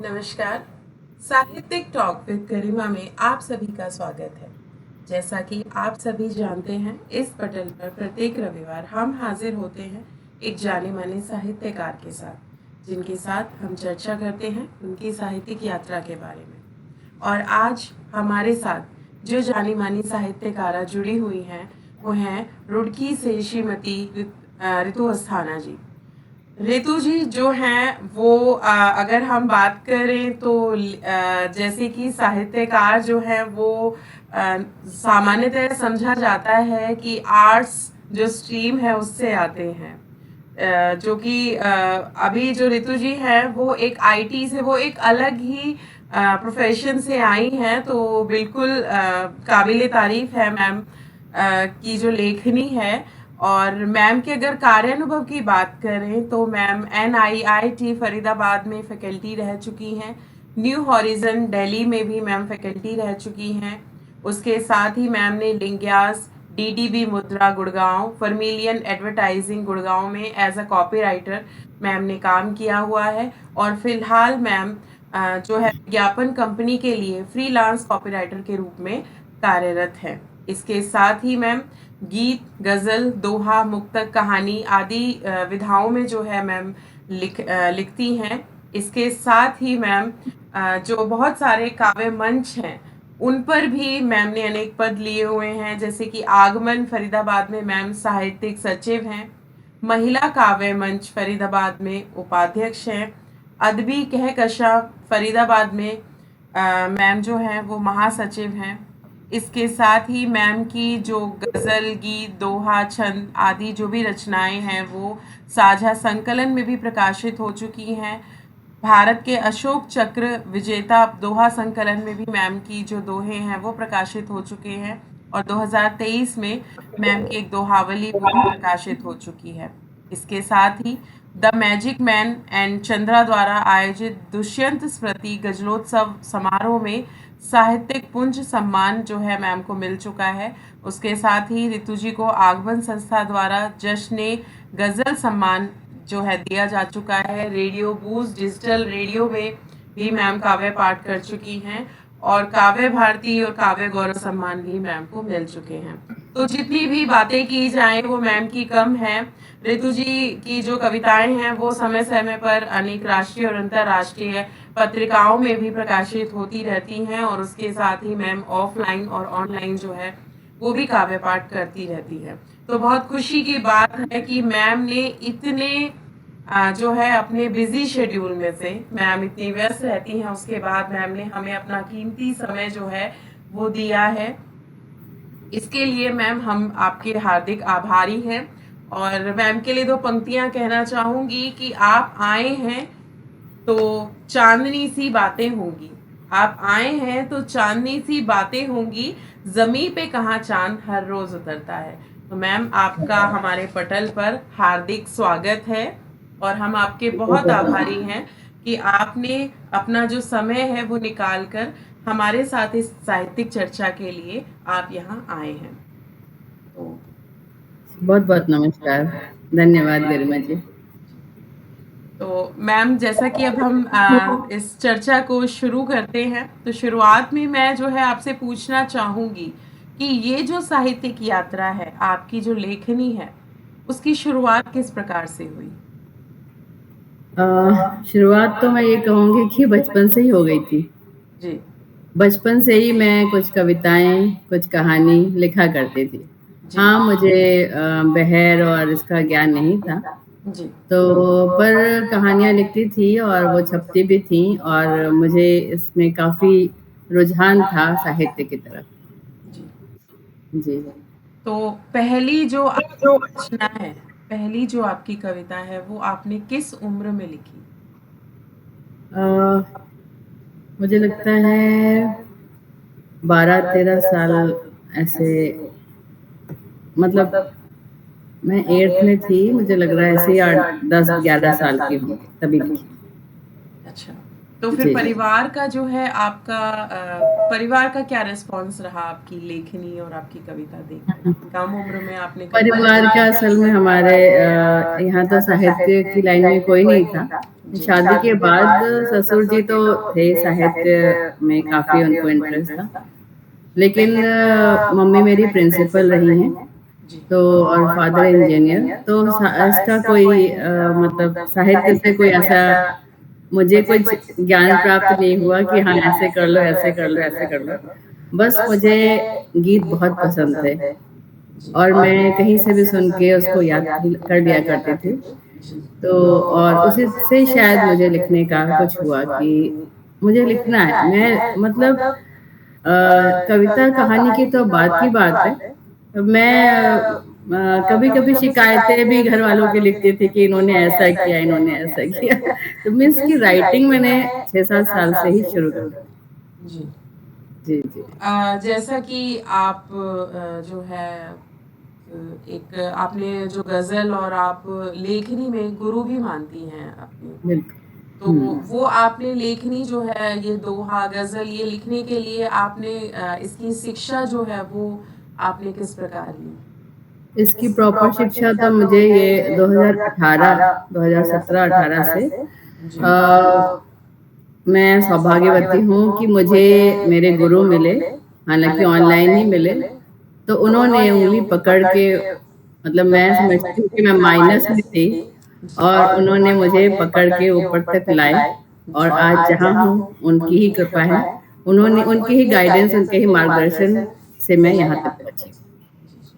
नमस्कार। साहित्यिक talk with गरिमा में आप सभी का स्वागत है। जैसा कि आप सभी जानते हैं, इस पटल पर प्रत्येक रविवार हम हाजिर होते हैं एक जाने माने साहित्यकार के साथ, जिनके साथ हम चर्चा करते हैं उनकी साहित्यिक यात्रा के बारे में। और आज हमारे साथ जो जानी मानी साहित्यकारा जुड़ी हुई हैं, वो हैं रुड़की से श्रीमती ऋतु अस्थाना जी। ऋतु जी जो हैं वो अगर हम बात करें तो जैसे कि साहित्यकार जो है वो सामान्यतः समझा जाता है कि आर्ट्स जो स्ट्रीम है उससे आते हैं। जो कि अभी जो ऋतु जी है वो एक आईटी से, वो एक अलग ही प्रोफेशन से आई हैं, तो बिल्कुल काबिले तारीफ है मैम की जो लेखनी है। और मैम के अगर कार्यानुभव की बात करें तो मैम NIIT फरीदाबाद में फैकल्टी रह चुकी हैं। न्यू हॉरिजन दिल्ली में भी मैम फैकल्टी रह चुकी हैं। उसके साथ ही मैम ने लिंग्यास, DDB मुद्रा गुड़गांव, फर्मिलियन एडवर्टाइजिंग गुड़गांव में एज अ कॉपीराइटर मैम ने काम किया हुआ है। और फिलहाल मैम जो है विज्ञापन कंपनी के लिए फ्रीलांस कॉपीराइटर के रूप में कार्यरत है। इसके साथ ही मैम गीत, गजल, दोहा, मुक्तक, कहानी आदि विधाओं में जो है मैम लिखती हैं। इसके साथ ही मैम जो बहुत सारे काव्य मंच हैं उन पर भी मैम ने अनेक पद लिए हुए हैं, जैसे कि आगमन फरीदाबाद में मैम साहित्यिक सचिव हैं, महिला काव्य मंच फरीदाबाद में उपाध्यक्ष हैं, अदबी कहकशा फरीदाबाद में मैम जो है वो महासचिव हैं। इसके साथ ही मैम की जो गज़ल, गीत, दोहा, छंद आदि जो भी रचनाएं हैं वो साझा संकलन में भी प्रकाशित हो चुकी हैं। भारत के अशोक चक्र विजेता दोहा संकलन में भी मैम की जो दोहे हैं वो प्रकाशित हो चुके हैं। और 2023 में मैम की एक दोहावली वो भी प्रकाशित हो चुकी है। इसके साथ ही the magic man and Chandra द्वारा आयोजित दुष्यंत स्मृति गजलोत्सव समारोह में साहित्यिक पुंज सम्मान जो है मैम को मिल चुका है। उसके साथ ही ऋतु जी को आगमन संस्था द्वारा जश्न गजल सम्मान जो है दिया जा चुका है। रेडियो बूस्ट डिजिटल रेडियो में भी मैम काव्य पाठ कर चुकी हैं और काव्य भारती और काव्य गौरव सम्मान भी मैम को मिल चुके हैं। तो जितनी भी बातें की जाएं वो मैम की कम है। ऋतु जी की जो कविताएं हैं वो समय समय पर अनेक राष्ट्रीय और अंतर्राष्ट्रीय पत्रिकाओं में भी प्रकाशित होती रहती हैं। और उसके साथ ही मैम ऑफलाइन और ऑनलाइन जो है वो भी काव्य पाठ करती रहती है। तो बहुत खुशी की बात है कि मैम ने इतने जो है अपने बिजी शेड्यूल में से, मैम इतनी व्यस्त रहती हैं, उसके बाद मैम ने हमें अपना कीमती समय जो है वो दिया है। इसके लिए मैम हम आपके हार्दिक आभारी हैं। और मैम के लिए दो पंक्तियां कहना चाहूंगी कि आप आए हैं तो चांदनी सी बातें होंगी, आप आए हैं तो चांदनी सी बातें होंगी, जमी पे कहाँ चांद हर रोज उतरता है। तो मैम आपका हमारे पटल पर हार्दिक स्वागत है और हम आपके बहुत आभारी हैं कि आपने अपना जो समय है वो निकाल कर हमारे साथ इस साहित्यिक चर्चा के लिए आप यहाँ आए हैं। तो बहुत बहुत नमस्कार। धन्यवाद गरिमा जी। तो मैम जैसा कि अब हम इस चर्चा को शुरू करते हैं, तो शुरुआत में मैं जो है आपसे पूछना चाहूंगी कि ये जो साहित्यिक यात्रा है, आपकी जो लेखनी है, उसकी शुरुआत किस प्रकार से हुई? शुरुआत तो मैं ये कहूँगी कि बचपन से ही हो गई थी। जी। बचपन से ही मैं कुछ कविताएं, कुछ कहानी लिखा करती थी। जी। हाँ, मुझे बहर और इसका ज्ञान नहीं था। जी। तो पर कहानियाँ लिखती थी और वो छपती भी थी और मुझे इसमें काफ़ी रुझान था साहित्य की तरफ। जी। जी। तो पहली जो आपकी रचना है, पहली जो आपकी कविता है, वो आपने किस उम्र में लिखी? अ, मुझे लगता है 12-13 साल ऐसे, मतलब मैं 8th में थी, मुझे लग रहा है ऐसे ही 8 10-11 साल की होंगी तभी लिखी। अच्छा। तो फिर जी। परिवार का जो है आपका परिवार का क्या रिस्पॉन्स रहा आपकी लेखनी और आपकी कविता देखकर? कम उम्र में आपने परिवार का असल में हमारे यहाँ तो साहित्य की लाइन में कोई नहीं था। जी। शादी के बाद ससुर जी तो थे, साहित्य में काफ़ी उनको इंटरेस्ट था। लेकिन मम्मी मेरी प्रिंसिपल रही हैं, जी। तो और फादर इंजीनियर, तो इसका कोई मतलब साहित्य से कोई ऐसा मुझे कुछ ज्ञान प्राप्त नहीं हुआ कि हाँ, ऐसे कर लो, ऐसे कर लो, ऐसे कर लो। बस मुझे गीत बहुत पसंद थे जी। और मैं कहीं से भी सुन के उसको याद कर लिया करती थी। जी। तो और उसी से शायद मुझे लिखने का कुछ हुआ कि मुझे लिखना है। मैं मतलब कविता कहानी की तो बात की बात है। मैं कभी-कभी शिकायतें भी घर वालों की लिखती थी कि इन्होंने ऐसा किया, इन्होंने ऐसा किया। तो मीन्स की राइटिंग मैंने 6-7 साल से ही शुरू कर दी। जी। जी, जी। जैसा कि आप जो है एक आपने जो गज़ल और आप लेखनी में गुरु भी मानती हैं अपनी। बिल्कुल। तो वो आपने लेखनी जो है ये दोहा गज़ल ये लिखने के लिए आपने इसकी शिक्षा जो है वो आपने किस प्रकार ली? इसकी प्रॉपर शिक्षा तो मुझे ये 2018 2017-18 से जी। मैं सौभाग्यवती हूँ कि मुझे मेरे गुरु मिले, हालाँकि ऑनलाइन ही मिले। तो उन्होंने उँगली पकड़ के मतलब मैं समझती हूँ कि मैं माइनस में थी और उन्होंने मुझे पकड़ के ऊपर तक लाए और आज जहाँ हूँ उनकी ही कृपा है। उन्होंने उनकी ही गाइडेंस, उनके ही मार्गदर्शन से मैं यहाँ तक पहुँची।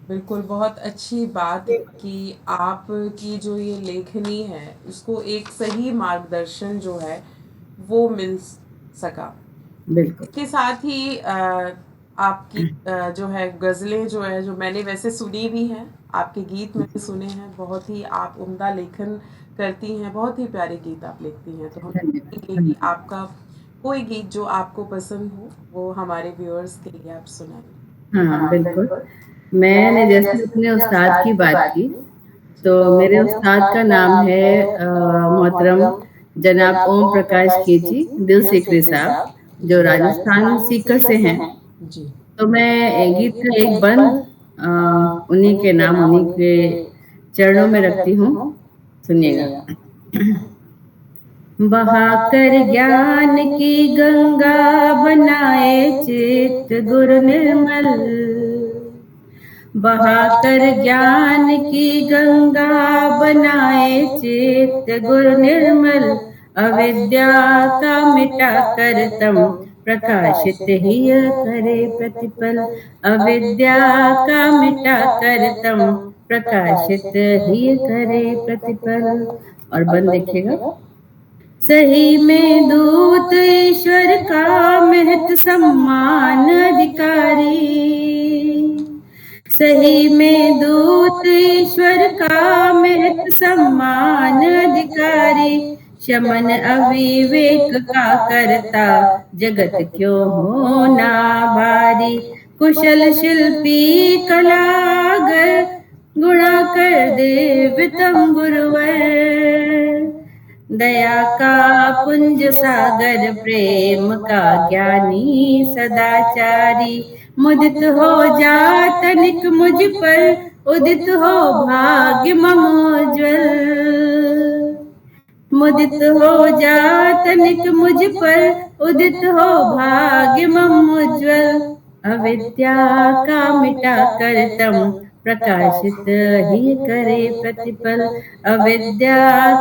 बिल्कुल, बहुत अच्छी बात है कि आपकी जो ये लेखनी है, उसको एक सही मार्गदर्शन जो है, वो मिल सका। बिल्कुल। इसके साथ ही आपकी जो है गज़लें जो है, जो मैंने वैसे सुनी भी हैं, आपके गीत मैंने सुने हैं, बहुत ही आप उम्दा लेखन करती हैं, बहुत ही प्यारे गीत आप लिखती हैं। तो हम चाहेंगे कि आपका कोई गीत जो आपको पसंद हो, वो हमारे व्यूअर्स के लिए आप सुनाएँ। हाँ, बिल्कुल। मैंने जैसे अपने उस्ताद की बात की, तो मेरे उस्ताद का नाम है मोहतरम जनाब ओम प्रकाश खींची, दिल सीकरी साहब, जो राजस्थान सीकर से हैं। जी। तो मैं गीत का एक बंद उन्हीं के नाम, उन्हीं के चरणों में रखती हूँ, सुनिएगा। बहाकर ज्ञान की गंगा बनाए चित्त गुरु निर्मल, बहाकर ज्ञान की गंगा बनाए चित्त गुरु निर्मल, अविद्या का मिटा कर तम प्रकाशित ही करे प्रतिपल, अविद्या का मिटा कर तम प्रकाशित ही करे प्रतिपल। और बंद देखिएगा। सही में दूत ईश्वर का महत सम्मान अधिकारी, सही में दूत ईश्वर का महत सम्मान अधिकारी, शमन अविवेक का करता जगत क्यों होना भारी, कुशल शिल्पी कलागर गुणा कर देव तम गुरुवर, दया का पुंज सागर प्रेम का ज्ञानी सदाचारी, मुदित हो जा तनिक मुझ पर उदित हो भाग्य ममोज्वल, मुदित हो जा तनिक मुझ पर उदित हो भाग्य ममोज्वल, अविद्या का मिटा कर तम प्रकाशित ही करे प्रतिपल, अविद्या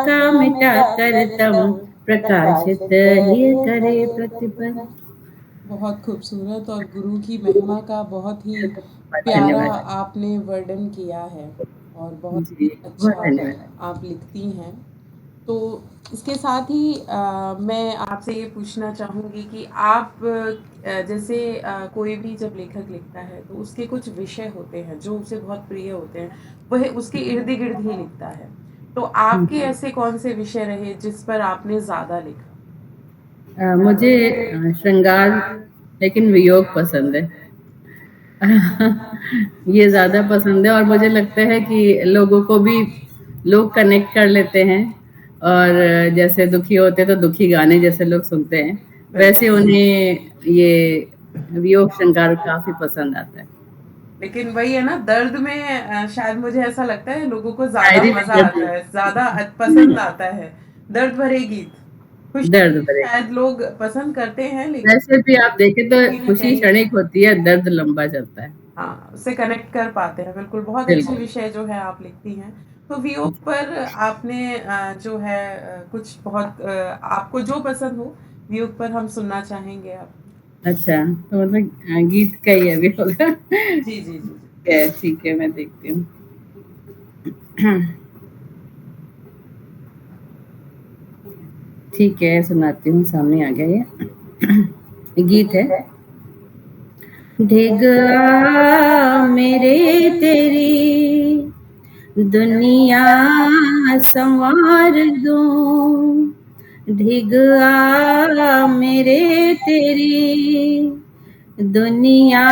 का मिटा कर तम प्रकाशित ही करे प्रतिपल। बहुत खूबसूरत और गुरु की महिमा का बहुत ही प्यारा धन्यवाद आपने वर्णन किया है और बहुत जी, ही बहुत अच्छा धन्यवाद। आप लिखती हैं। तो इसके साथ ही मैं आपसे ये पूछना चाहूँगी कि आप जैसे कोई भी जब लेखक लिखता है तो उसके कुछ विषय होते हैं जो उसे बहुत प्रिय होते हैं, वह उसके इर्द-गिर्द ही लिखता है। तो आपके ऐसे कौन से विषय रहे जिस पर आपने ज़्यादा लिखा? मुझे श्रृंगार लेकिन वियोग पसंद है। ये ज़्यादा पसंद है और मुझे लगता है कि लोगों को भी लोग कनेक्ट कर लेते हैं और जैसे दुखी होते तो दुखी गाने जैसे लोग सुनते हैं, वैसे बिल्कुल। उन्हें ये वियोग श्रृंगार काफ़ी पसंद आता है। लेकिन वही है ना, दर्द में शायद मुझे ऐसा लगता है लोगों को ज़्यादा शायरी में मज़ा दर्द आता है, ज़्यादा पसंद है। आता है, दर्द भरे गीत। खुशी दर्द भी भरे। शायद लोग पसंद करते हैं, लेकिन वैसे भी आप देखें तो कहीं न खुशी कहीं क्षणिक होती है, दर्द लंबा चलता है। हाँ, उससे कनेक्ट कर पाते हैं, बिल्कुल, बहुत अच्छे बिल्कुल। विषय जो है आप लिखती हैं। तो वियोग पर आपने जो है कुछ बहुत आपको जो पसंद हो, वियोग पर हम सुनना चाहेंगे आपकी। अच्छा, तो मतलब गीत का ही अभी होगा। जी, जी, जी, जी। ठीक है, मैं देखती हूँ। ठीक है, सुनाती हूँ, सामने आ गया ये। गीत है। ढिग मेरे तेरी दुनिया संवार दूं, ढिग मेरे तेरी दुनिया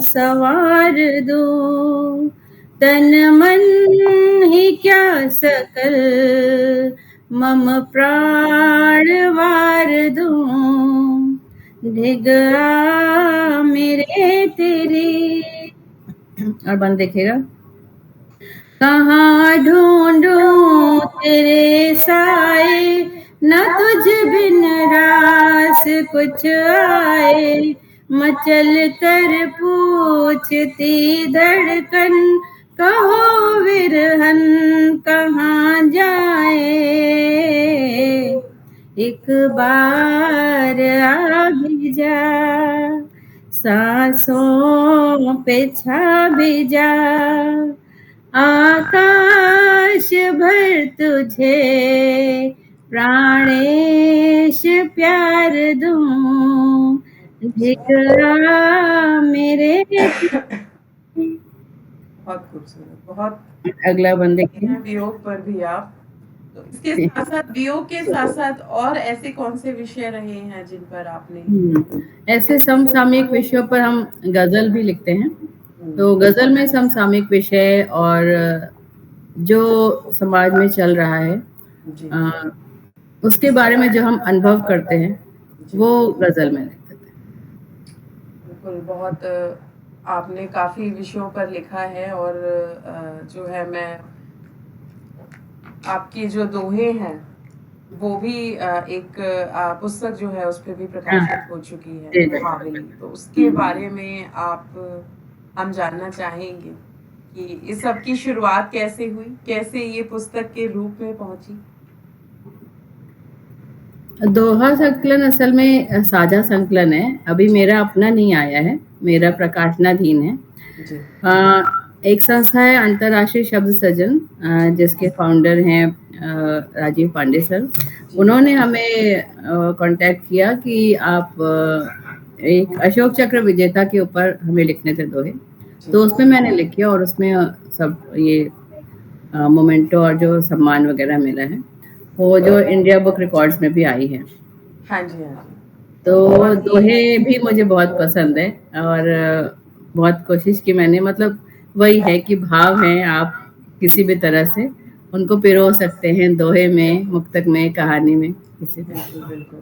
संवार दूं, तन मन ही क्या सकल मम प्राण वार दूं, ढिग मेरे तेरी। और बंद देखिएगा। कहाँ ढूंढूं तेरे साए, न तुझ बिन रास कुछ आए, मचल कर पूछती धड़कन, कहो विरहन कहाँ जाए, एक बार आ भी जा, सांसों पे छा भी जा, आकाश भर तुझे प्राणेश प्यार दूं, ढिकरा मेरे। बहुत खूबसूरत, बहुत अगला बंद लिखती देखिए। हैं वियोग पर भी आप। तो इसके साथ-साथ, वियोग के साथ-साथ और ऐसे कौन-से विषय रहे हैं जिन पर आपने ऐसे समसामयिक विषयों पर हम गज़ल भी लिखते हैं। हुँ, तो गज़ल में समसामयिक विषय और जो समाज में चल रहा है जी, अ, उसके बारे में जो हम अनुभव करते हैं, जी। वो गज़ल में लिख देते हैं। बिल्कुल, बहुत आपने काफ़ी विषयों पर लिखा है और जो है मैं आपकी जो दोहे हैं, वो भी एक पुस्तक जो है उस पे भी हाँ, प्रकाशित हो चुकी है, जी, जी। महावली। तो उसके हुँ। बारे में हम जानना चाहेंगे कि इस सब की शुरुआत कैसे हुई? कैसे ये पुस्तक के रूप में पहुँची? दोहा संकलन असल में साझा संकलन है। अभी जी, मेरा अपना नहीं आया है, जी, मेरा प्रकाशनाधीन है। जी, एक संस्था है अंतर्राष्ट्रीय शब्द सृजन जी, जिसके फाउंडर हैं राजीव पांडे सर। जी, उन्होंने हमें कॉन्टैक्ट किया कि आप एक अशोक चक्र विजेता के ऊपर हमें लिखने थे दोहे। जी। तो उसमें मैंने लिखे और उसमें सब ये मोमेंटो और जो सम्मान वगैरह मिला है, वो जो इंडिया बुक रिकॉर्ड्स में भी आई है। हाँ जी, हाँ जी। तो बहुत ही दोहे भी मुझे बहुत पसंद है और बहुत कोशिश की मैंने, मतलब वही है कि भाव हैं, आप किसी भी तरह से उनको पिरो सकते हैं, दोहे में, मुक्तक में, कहानी में, किसी भी। बिल्कुल, बिल्कुल।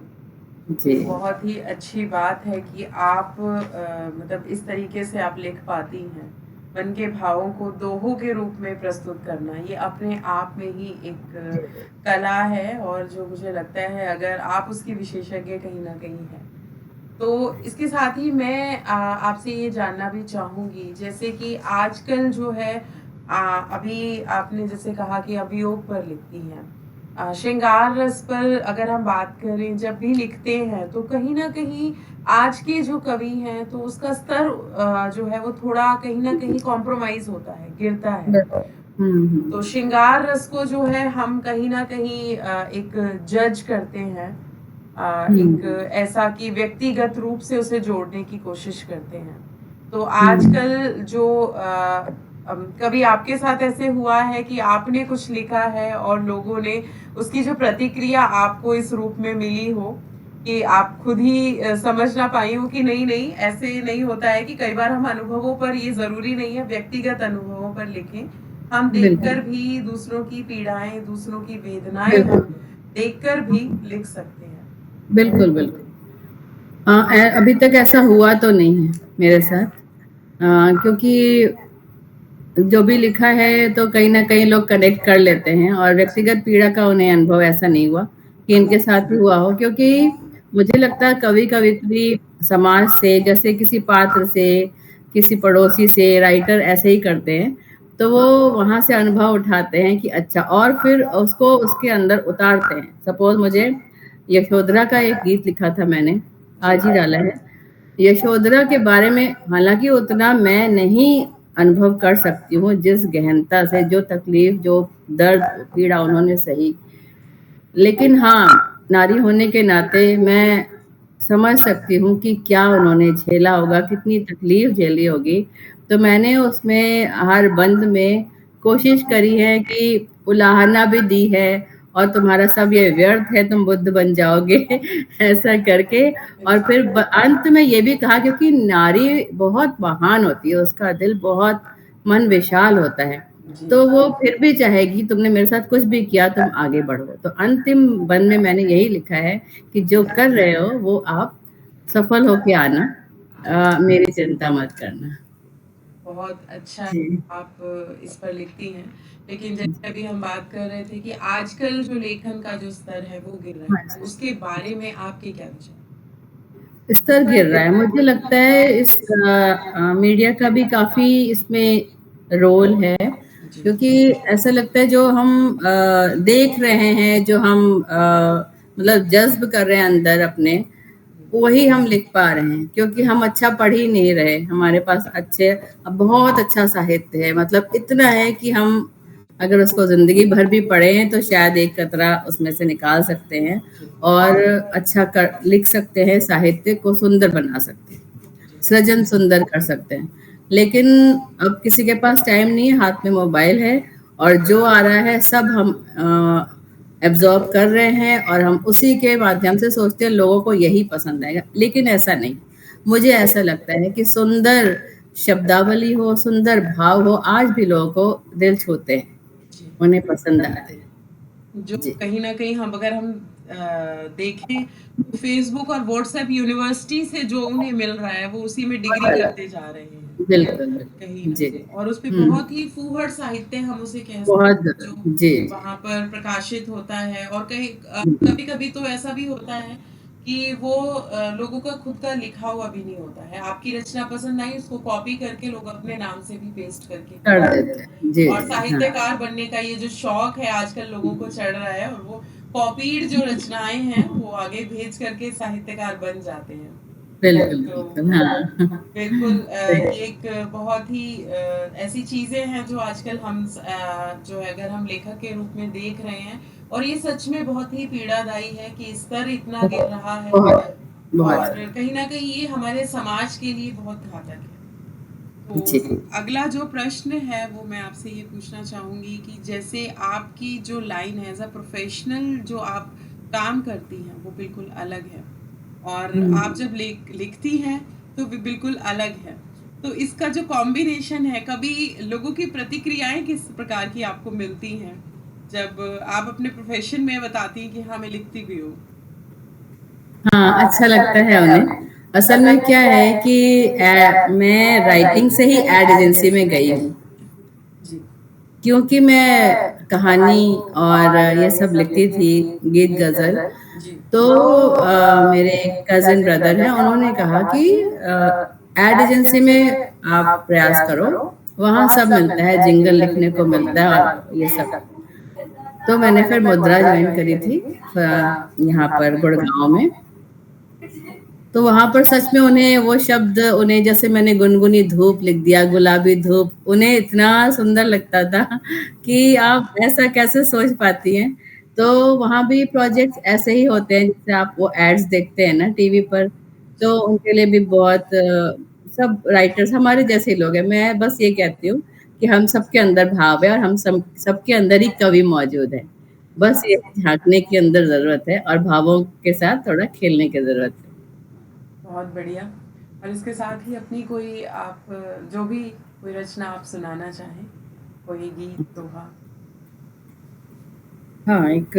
जी। ये बहुत ही अच्छी बात है कि आप मतलब इस तरीके से आप लिख पाती हैं। मन के भावों को दोहों के रूप में प्रस्तुत करना, ये अपने आप में ही एक कला है और जो मुझे लगता है अगर आप उसकी विशेषज्ञ कहीं न कहीं हैं। तो इसके साथ ही मैं आपसे ये जानना भी चाहूँगी, जैसे कि आजकल जो है अभी आपने जैसे कहा कि अभियोग पर लिखती हैं। श्रृंगार रस पर अगर हम बात करें, जब भी लिखते हैं तो कहीं न कहीं आज के जो कवि हैं तो उसका स्तर जो है वो थोड़ा कहीं न कहीं कॉम्प्रोमाइज़ होता है, गिरता है। बिल्कुल। हुँ, तो हुँ। श्रृंगार रस को जो है हम कहीं न कहीं एक जज करते हैं। एक हुँ, ऐसा कि व्यक्तिगत रूप से उसे जोड़ने की कोशिश करते हैं। तो हुँ। आजकल जो कभी आपके साथ ऐसे हुआ है कि आपने कुछ लिखा है और लोगों ने उसकी जो प्रतिक्रिया आपको इस रूप में मिली हो कि आप खुद ही समझ ना पाई हो कि नहीं, नहीं, ऐसे नहीं होता है कि कई बार हम अनुभवों पर, ये ज़रूरी नहीं है व्यक्तिगत अनुभवों पर लिखें। हम बिल्कुल, देखकर भी दूसरों की पीड़ाएँ, दूसरों की वेदनाएँ हम बिल्कुल, देखकर भी लिख सकते हैं। बिल्कुल, बिल्कुल। अभी तक ऐसा हुआ तो नहीं है मेरे साथ क्योंकि जो भी लिखा है तो कहीं न कहीं लोग कनेक्ट कर लेते हैं और व्यक्तिगत पीड़ा का उन्हें अनुभव ऐसा नहीं हुआ कि इनके साथ भी हुआ हो क्योंकि मुझे लगता है कभी-कभी समाज से जैसे किसी पात्र से, किसी पड़ोसी से राइटर ऐसे ही करते हैं, तो वो वहाँ से अनुभव उठाते हैं कि अच्छा और फिर उसको उसके अंदर उतारते हैं। सपोज़ मुझे यशोधरा का एक गीत लिखा था मैंने, जी। आज ही डाला है। यशोधरा के बारे में हालाँकि उतना मैं नहीं अनुभव कर सकती हूँ, जिस गहनता से जो तकलीफ़, जो दर्द, पीड़ा उन्होंने सही। लेकिन हाँ, नारी होने के नाते मैं समझ सकती हूँ कि क्या उन्होंने झेला होगा, कितनी तकलीफ़ झेली होगी। तो मैंने उसमें हर बंद में कोशिश करी है कि उलाहना भी दी है और तुम्हारा सब ये व्यर्थ है, तुम बुद्ध बन जाओगे ऐसा करके और फिर अंत में ये भी कहा क्योंकि नारी बहुत महान होती है, उसका दिल बहुत मन विशाल होता है। जी। तो वो फिर भी चाहेगी तुमने मेरे साथ कुछ भी किया तुम आगे बढ़ो। तो अंतिम बंद में मैंने यही लिखा है कि जो कर रहे हो वो आप सफल होके आना मेरी चिंता मत करना। बहुत अच्छा जी। आप इस पर लिखती हैं। लेकिन जैसे अभी हम बात कर रहे थे कि आजकल जो लेखन का जो स्तर है वो गिर रहा हाँ है, जी। उसके बारे में आपके क्या विचार? स्तर गिर रहा है। मुझे लगता है इस मीडिया का भी काफ़ी इसमें रोल है, जी। क्योंकि ऐसा लगता है जो हम देख रहे हैं, जो हम मतलब जज़्ब कर रहे हैं अंदर अपने, वही हम लिख पा रहे हैं क्योंकि हम अच्छा पढ़ ही नहीं रहे। हमारे पास अच्छे अब बहुत अच्छा साहित्य है, मतलब इतना है कि हम अगर उसको ज़िंदगी भर भी पढ़ें तो शायद एक कतरा उसमें से निकाल सकते हैं जी। और अच्छा कर लिख सकते हैं, साहित्य को सुंदर बना सकते हैं, जी। सृजन सुंदर कर सकते हैं। लेकिन अब किसी के पास टाइम नहीं है, हाथ में मोबाइल है और जो आ रहा है सब हम एब्ज़ॉर्ब कर रहे हैं और हम उसी के माध्यम से सोचते हैं लोगों को यही पसंद आएगा, लेकिन ऐसा नहीं। मुझे ऐसा लगता है कि सुंदर शब्दावली हो, सुंदर भाव हो, आज भी लोगों को दिल छूते हैं, जी। उन्हें पसंद आते हैं। जो जी। कहीं न कहीं हम अगर हम देखें तो फ़ेसबुक और व्हाट्सएप यूनिवर्सिटी से जो उन्हें मिल रहा है, वो उसी में डिग्री करते जा रहे हैं, बिल्कुल, कहीं बिल्कुल। न जी। कहीं। और उसपे हुँ। बहुत ही फूहड़ साहित्य हम उसे कह सकते बहुत हैं, जो ज़्यादा। जी, वहाँ पर प्रकाशित होता है और कहीं जी। कभी-कभी तो ऐसा भी होता है कि वो लोगों का खुद का लिखा हुआ भी नहीं होता है। आपकी रचना पसंद आई, उसको कॉपी करके लोग अपने नाम से भी पेस्ट करके कर कर देते हैं। जी, और जी, हाँ। साहित्यकार बनने का ये जो शौक है आजकल लोगों को चढ़ रहा है और वो कॉपीड जो रचनाएँ हैं, वो आगे भेज करके साहित्यकार बन जाते हैं। बिल्कुल, तो बिल्कुल, हाँ। बिल्कुल सही। ये एक बहुत ही ऐसी चीज़ें हैं जो आजकल हम जो है अगर हम लेखक के रूप में देख रहे हैं और ये सच में बहुत ही पीड़ादायी है कि स्तर इतना गिर रहा है बहुत, बहुत और ज़्यादा। कहीं न कहीं ये हमारे समाज के लिए बहुत घातक है। तो जी। अगला जो प्रश्न है वो मैं आपसे ये पूछना चाहूँगी कि जैसे आपकी जो लाइन है एज़ अ प्रोफ़ेशनल जो आप काम करती हैं वो बिल्कुल अलग है और आप हुँ। जब लिखती हैं तो भी बिल्कुल अलग है। तो इसका जो कॉम्बिनेशन है कभी लोगों की प्रतिक्रियाएँ किस प्रकार की आपको मिलती हैं? जब आप अपने प्रोफ़ेशन में बताती हैं कि हाँ, मैं लिखती भी हूँ? हाँ, अच्छा लगता है उन्हें। असल में क्या है कि मैं राइटिंग से ही एड एजेंसी में गई हूँ। जी। क्योंकि मैं कहानी और ये सब लिखती थी, गीत गज़ल, जी। तो मेरे एक कज़िन ब्रदर हैं, उन्होंने कहा कि एड एजेंसी में आप प्रयास करो, वहाँ सब मिलता है, जिंगल लिखने को मिलता है और ये सब। तो मैंने फिर मुद्रा जॉइन करी थी यहाँ पर गुड़गाँव में। तो वहाँ पर सच में उन्हें वो शब्द उन्हें जैसे मैंने गुनगुनी धूप लिख दिया, गुलाबी धूप, उन्हें इतना सुंदर लगता था कि आप ऐसा कैसे सोच पाती हैं। तो वहाँ भी प्रोजेक्ट्स ऐसे ही होते हैं जैसे आप वो एड्स देखते हैं ना टीवी पर, तो उनके लिए भी बहुत सब राइटर्स हमारे जैसे ही लोग हैं। मैं बस ये कहती हूँ कि हम सबके अंदर भाव है और हम सबके अंदर ही कवि मौजूद है। बस ये झाँकने की अंदर ज़रूरत है और भावों के साथ थोड़ा खेलने की ज़रूरत है। बहुत बढ़िया। और इसके साथ ही अपनी कोई आप जो भी कोई रचना आप सुनाना चाहें? कोई गीत दोहा। हाँ, एक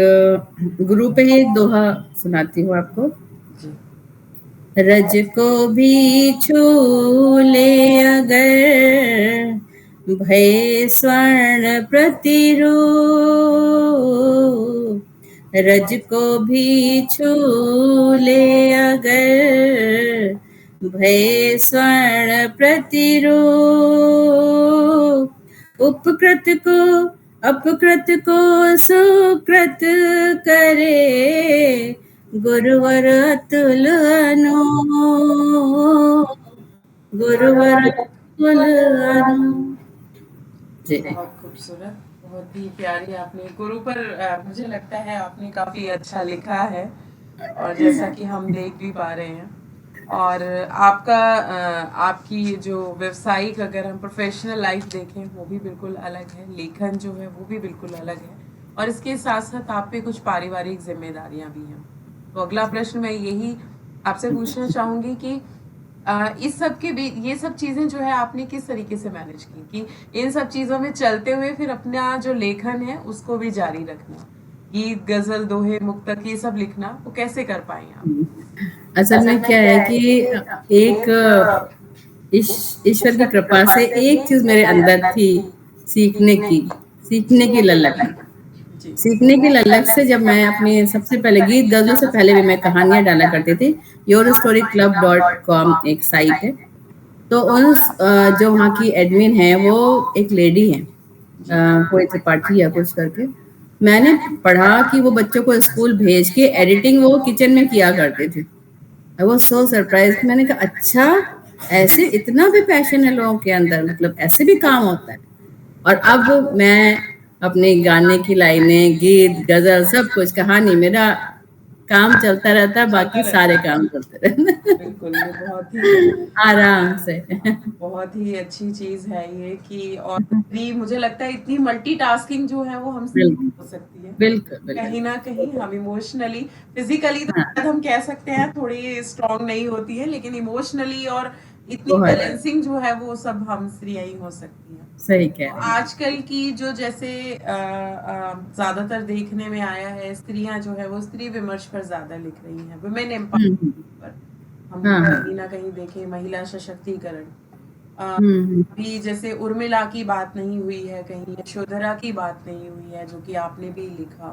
गुरु पे ही एक दोहा सुनाती हूँ आपको। जी। रज को भी छू ले अगर, भय स्वर्ण प्रतिरूप। रज को भी छू ले अगर, भय स्वर्ण प्रतिरूप। उपकृत को अपकृत को सुकृत करे, गुरुवर अतुल अनूप। गुरुवर अतुल अनूप। जी। बहुत खूबसूरत, बहुत ही प्यारी। आपने गुरु पर मुझे लगता है आपने काफ़ी अच्छा लिखा है, और जैसा कि हम देख भी पा रहे हैं। और आपका आपकी जो व्यावसायिक, अगर हम प्रोफेशनल लाइफ देखें, वो भी बिल्कुल अलग है, लेखन जो है वो भी बिल्कुल अलग है, और इसके साथ साथ आप पे कुछ पारिवारिक जिम्मेदारियां भी हैं। तो अगला प्रश्न मैं यही आपसे पूछना चाहूँगी कि इस सब के बीच ये सब चीज़ें जो है आपने किस तरीके से मैनेज की, कि इन सब चीज़ों में चलते हुए फिर अपना जो लेखन है उसको भी जारी रखना, गीत, गज़ल, दोहे, मुक्तक, ये सब लिखना, वो कैसे कर पाए आप? असल में क्या है कि एक ईश्वर की कृपा से एक चीज मेरे अंदर थी, सीखने की सीखने की ललक। जी। सीखने की ललक से जब मैं अपनी सबसे पहले गीत गजलों से पहले भी मैं कहानियां डाला करती थी। yourstoryclub.com एक साइट है। तो उस जो वहाँ की एडमिन है वो एक लेडी है, जी। कोई त्रिपाठी या कुछ करके। मैंने पढ़ा कि वो बच्चों को स्कूल भेज के एडिटिंग वो किचन में किया करते थे। I was so surprise. मैंने कहा अच्छा, ऐसे इतना भी पैशन है लोगों के अंदर, मतलब ऐसे भी काम होता है। और अब मैं अपने गाने की लाइनें, गीत, गजल, सब कुछ, कहानी, मेरा काम चलता रहता है, चलता बाकी रहता सारे है। काम चलते रहते बिल्कुल, ये बहुत ही आराम से। बहुत ही अच्छी चीज़ है ये, कि और भी मुझे लगता है इतनी मल्टीटास्किंग जो है वो हमसे बिल्कुल हो सकती है। बिल्कुल कहीं बिल्कुल। न कहीं हम इमोशनली, फिज़िकली तो हाँ, शायद हम कह सकते हैं थोड़ी स्ट्रॉन्ग नहीं होती है, लेकिन इमोशनली और इतनी बहुत बैलेंसिंग जो है वो सब हम स्त्रियाँ ही हो सकती हैं। सही तो कह रहे हैं। आजकल की जो जैसे ज़्यादातर देखने में आया है, स्त्रियाँ जो है वो स्त्री विमर्श पर ज़्यादा लिख रही हैं, वुमेन हम्म, एम्पावरमेंट पर। हम हाँ हाँ। कहीं न कहीं देखें महिला सशक्तिकरण। अ, हम्म, अभी जैसे उर्मिला की बात नहीं हुई है, कहीं यशोधरा की बात नहीं हुई है, जो कि आपने भी लिखा।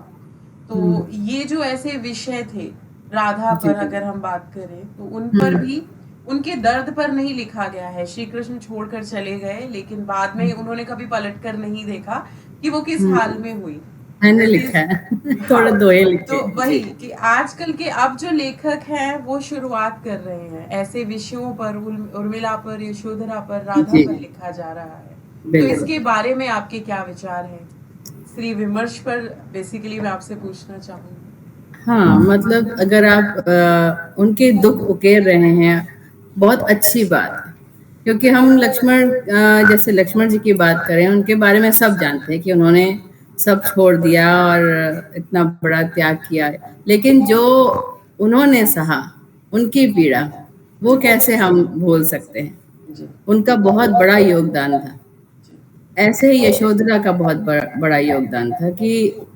तो हम्म, ये जो ऐसे विषय थे, राधा जी। पर अगर हम बात करें, तो उन पर हम्म, भी उनके दर्द पर नहीं लिखा गया है। श्री कृष्ण छोड़कर चले गए, लेकिन बाद में उन्होंने कभी पलट कर नहीं देखा कि वो किस हाल हम्म, में हुई। मैंने लिखा इस है हाँ, थोड़े दोहे लिखे तो हैं, वही जी। कि आजकल के अब जो लेखक हैं वो शुरुआत कर रहे हैं, ऐसे विषयों पर, उर्मिला पर, यशोधरा पर, राधा जी पर लिखा जा रहा है। तो बिल्कुल। इसके बारे में आपके क्या विचार हैं? स्त्री विमर्श पर बेसिकली मैं आपसे पूछना चाहूंगी। हाँ, मतलब अगर आप उनके दुख उकेर रहे हैं, बहुत अच्छी बात है। क्योंकि हम लक्ष्मण, जैसे लक्ष्मण जी की बात करें, उनके बारे में सब जानते हैं कि उन्होंने सब छोड़ दिया और इतना बड़ा त्याग किया है। लेकिन जो उन्होंने सहा, उनकी पीड़ा, वो कैसे हम भूल सकते हैं। जी। उनका बहुत बड़ा योगदान था। जी। ऐसे ही यशोधरा का बहुत बड़ा योगदान था कि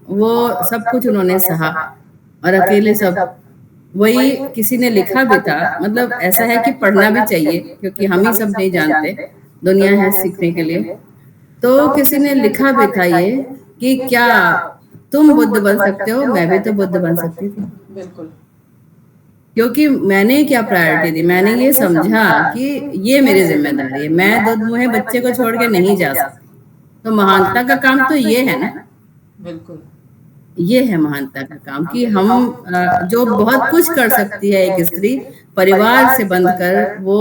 वो सब कुछ उन्होंने सहा और अकेले सब। वही किसी ने लिखा भी था, मतलब ऐसा है कि पढ़ना भी चाहिए, क्योंकि हम ही सब नहीं जानते, दुनिया है सीखने के लिए। तो किसी ने लिखा भी था ये कि क्या तुम बुद्ध बन सकते हो, मैं भी तो बुद्ध बन सकती थी। बिल्कुल। क्योंकि मैंने क्या प्रायोरिटी दी, मैंने ये समझा कि ये मेरी जिम्मेदारी है, मैं दूध मुहे बच्चे को छोड़ के नहीं जा सकती। तो महानता का काम तो ये है ना, बिल्कुल। ये है महानता का काम कि हम जो बहुत कुछ कर सकती है एक स्त्री, परिवार से बंधकर वो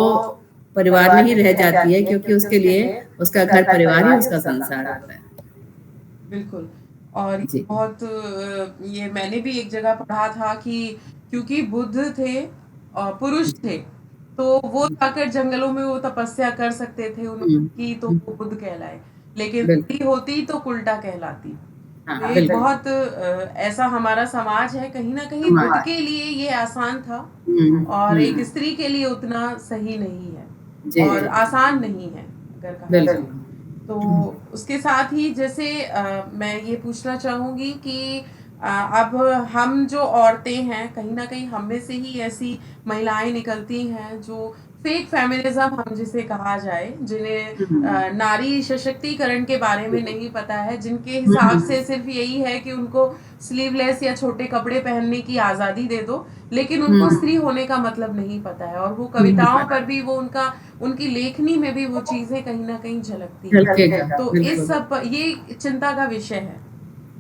परिवार में ही रह जाती है, क्योंकि उसके लिए उसका घर परिवार ही उसका संसार होता है। बिल्कुल। और ये जी। बहुत ये मैंने भी एक जगह पढ़ा था कि क्योंकि बुद्ध थे और पुरुष थे, तो वो जाकर जंगलों में वो तपस्या कर सकते थे, उन्होंने की तो हम्म, वो बुद्ध कहलाए। लेकिन बिल्कुल। स्त्री होती तो उल्टा कहलाती। तो हाँ एक बिल्कुल। बहुत ऐसा हमारा समाज है, कहीं न कहीं बुद्ध हमारे के लिए ये आसान था, और एक हम्म, स्त्री के लिए उतना सही नहीं है, जी और जी आसान नहीं है, अगर कहा बिल्कुल। जाए। तो उसके साथ ही जैसे मैं ये पूछना चाहूँगी कि अब हम जो औरतें हैं, कहीं न कहीं हम में से ही ऐसी महिलाएँ निकलती हैं जो फेक फेमिनिज़्म हम जिसे कहा जाए, जिन्हें हुँ, नारी सशक्तिकरण के बारे में नहीं पता है, जिनके हुँ, हिसाब हुँ, से सिर्फ़ यही है कि उनको स्लीवलेस या छोटे कपड़े पहनने की आज़ादी दे दो, लेकिन उनको हुँ, स्त्री होने का मतलब नहीं पता है और वो नहीं कविताओं पता, पर भी वो उनका उनकी लेखनी में भी वो चीज़ें कहीं न कहीं झलकती हैं। झलकेगा, तो इस बिल्कुल, सब ये चिंता का विषय है,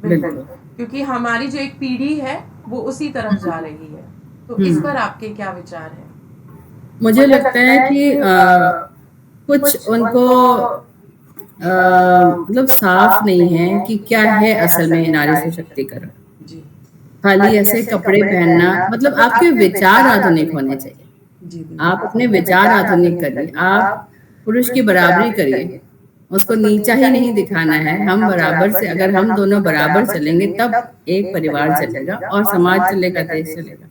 बिल्कुल, बिल्कुल। क्योंकि हमारी जो एक पीढ़ी है, वो उसी तरफ जा हुँ, रही है। तो इस पर हुँ। आपके क्या विचार हैं? मुझे लगता है कि कुछ उनको मतलब साफ नहीं है कि क्या है असल में नारी सशक्तिकरण। जी। खाली ऐसे कपड़े पहनना मतलब आपके विचार आधुनिक होने चाहिए। जी, आप बिल्कुल। अपने विचार आधुनिक करिए, आप पुरुष की बराबरी करिए, उसको नीचा ही नहीं दिखाना है, हम बराबर से अगर हम दोनों बराबर चलेंगे तब एक परिवार चलेगा और समाज चलेगा, देश चलेगा।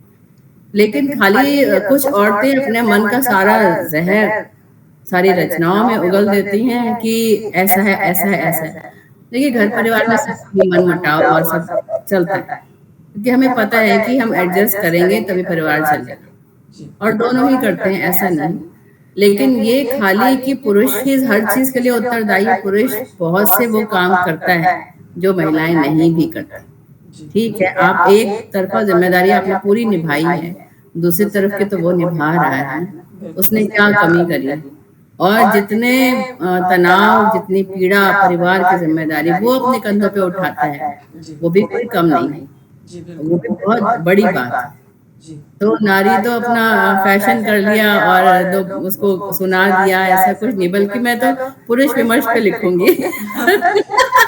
लेकिन खाली कुछ औरतें अपने मन का सारा ज़हर सारी रचनाओं में उगल देती हैं कि ऐसा है, ऐसा है, ऐसा है। देखिए घर परिवार में सबकी मनमुटाव और सब चलता है, क्योंकि हमें पता है कि हम एडजस्ट करेंगे तभी परिवार चलेगा जी। और दोनों ही करते हैं ऐसा नहीं। लेकिन ये खाली कि पुरुष ही हर चीज़ के लिए उत्तरदायी है, पुरुष बहुत से वो काम करता है, जो महिलाएँ नहीं भी करती। जी। ठीक है, आप एक तरफ़ा ज़िम्मेदारी आपने पूरी निभाई है, दूसरी तरफ की तो वो निभा रहा है ना, बिल्कुल। उसने क्या कमी करी है? और जितने तनाव, जितनी पीड़ा, परिवार की ज़िम्मेदारी वो अपने कंधों पे उठाता है, जी। वो भी कोई कम नहीं है, जी, वो बिल्कुल। भी बहुत बड़ी बात है। जी। तो नारी तो अपना फैशन कर लिया और दो उसको सुना दिया, ऐसा कुछ नहीं, बल्कि मैं तो पुरुष विमर्श पे लिखूँगी।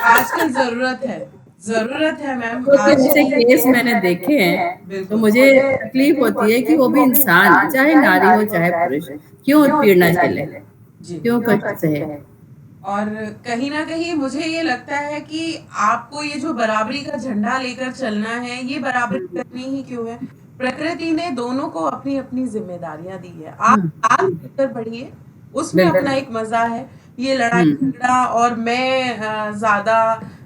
आजकल ज़रूरत है। ज़रूरत है मैम क्योंकि आज ऐसे की केस मैंने देखे हैं, तो बिल्कुल। मुझे तकलीफ होती है कि वो भी इंसान है, चाहे नारी हो चाहे पुरुष, क्यों उत्पीड़ना झेले? जी। क्यों कष्ट सहे? और कहीं न कहीं मुझे ये लगता है कि आपको ये जो बराबरी का झंडा लेकर चलना है, ये बराबरी हुँ, करनी ही क्यों है? प्रकृति ने दोनों को अपनी-अपनी ज़िम्मेदारियाँ दी है। आप हाँ, साथ बिल्कुल, मिलकर बढ़िए, उसमें अपना बिल्कुल। एक मज़ा है। ये हुँ, लड़ाई-झगड़ा और मैं ज़्यादा